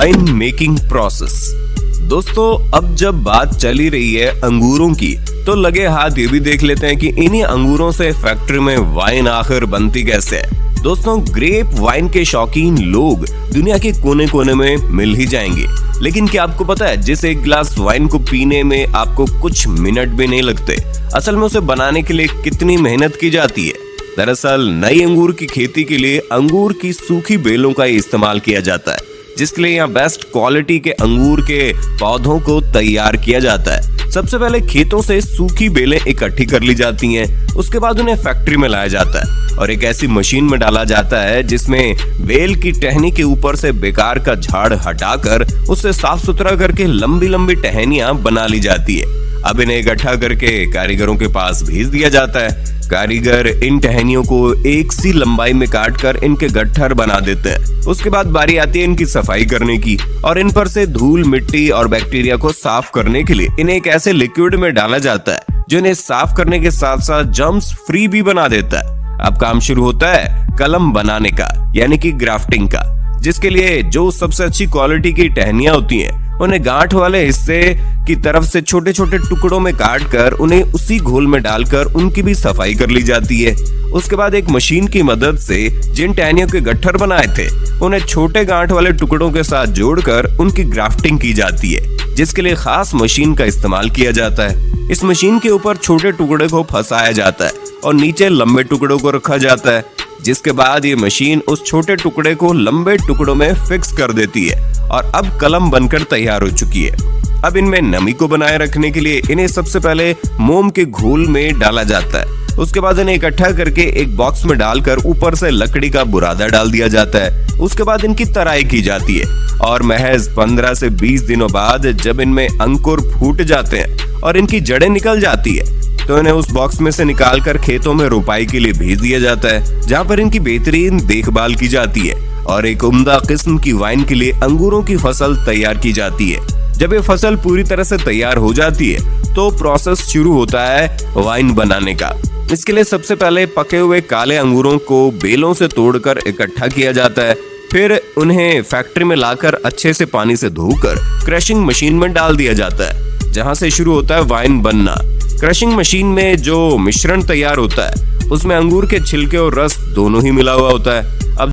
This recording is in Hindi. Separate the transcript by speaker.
Speaker 1: Wine making process. दोस्तों, अब जब बात चली रही है अंगूरों की, तो लगे हाथ ये भी देख लेते हैं कि इन्हीं अंगूरों से फैक्ट्री में वाइन आखिर बनती कैसे है। दोस्तों, ग्रेप वाइन के शौकीन लोग दुनिया के कोने कोने में मिल ही जाएंगे, लेकिन क्या आपको पता है जिस एक गिलास वाइन को पीने में आपको कुछ मिनट भी नहीं लगते, असल में उसे बनाने के लिए कितनी मेहनत की जाती है। दरअसल नई अंगूर की खेती के लिए अंगूर की सूखी बेलों का इस्तेमाल किया जाता है, जिसके लिए यहाँ बेस्ट क्वालिटी के अंगूर के पौधों को तैयार किया जाता है। सबसे पहले खेतों से सूखी बेलें इकट्ठी कर ली जाती हैं, उसके बाद उन्हें फैक्ट्री में लाया जाता है और एक ऐसी मशीन में डाला जाता है जिसमें बेल की टहनी के ऊपर से बेकार का झाड़ हटाकर उसे साफ सुथरा करके लंबी लंबी टहनियां बना ली जाती है। अब इन्हें इकट्ठा करके कारीगरों के पास भेज दिया जाता है। कारीगर इन टहनियों को एक सी लंबाई में काटकर इनके गट्ठर बना देते हैं। उसके बाद बारी आती है इनकी सफाई करने की और इन पर से धूल, मिट्टी और बैक्टीरिया को साफ करने के लिए इन्हें एक ऐसे लिक्विड में डाला जाता है जो इन्हें साफ करने के साथ साथ जर्म्स फ्री भी बना देता है। अब काम शुरू होता है कलम बनाने का, यानी कि ग्राफ्टिंग का, जिसके लिए जो सबसे अच्छी क्वालिटी की टहनियां होती हैं उन्हें गांठ वाले हिस्से की तरफ से छोटे छोटे टुकड़ों में काट कर उन्हें उसी घोल में डालकर उनकी भी सफाई कर ली जाती है। उसके बाद एक मशीन की मदद से जिन टहनियों के गट्ठर बनाए थे उन्हें छोटे गांठ वाले टुकड़ों के साथ जोड़कर उनकी ग्राफ्टिंग की जाती है, जिसके लिए खास मशीन का इस्तेमाल किया जाता है। इस मशीन के ऊपर छोटे टुकड़े को फंसाया जाता है और नीचे लंबे टुकड़ों को रखा जाता है, जिसके बाद ये मशीन उस छोटे टुकड़े को लंबे टुकड़ों में फिक्स कर देती है और अब कलम बनकर तैयार हो चुकी है। अब इनमें नमी को बनाए रखने के लिए इन्हें सबसे पहले मोम के घोल में डाला जाता है। उसके बाद इन्हें इकट्ठा करके एक बॉक्स में डालकर ऊपर से लकड़ी का बुरादा डाल दिया जाता है। उसके बाद इनकी तराई की जाती है और महज 15 से 20 दिनों बाद जब इनमें अंकुर फूट जाते हैं और इनकी जड़ें निकल जाती है तो इन्हें उस बॉक्स में से निकालकर खेतों में रोपाई के लिए भेज दिया जाता है, जहाँ पर इनकी बेहतरीन देखभाल की जाती है और एक उम्दा किस्म की वाइन के लिए अंगूरों की फसल तैयार की जाती है। जब ये फसल पूरी तरह से तैयार हो जाती है तो प्रोसेस शुरू होता है वाइन बनाने का। इसके लिए सबसे पहले पके हुए काले अंगूरों को बेलों से तोड़कर इकट्ठा किया जाता है, फिर उन्हें फैक्ट्री में लाकर अच्छे से पानी से धोकर क्रशिंग मशीन में डाल दिया जाता है, जहाँ से शुरू होता है वाइन बनना। क्रशिंग मशीन में जो मिश्रण तैयार होता है उसमें अंगूर के छिलके और रस दोनों ही मिला हुआ होता है। अब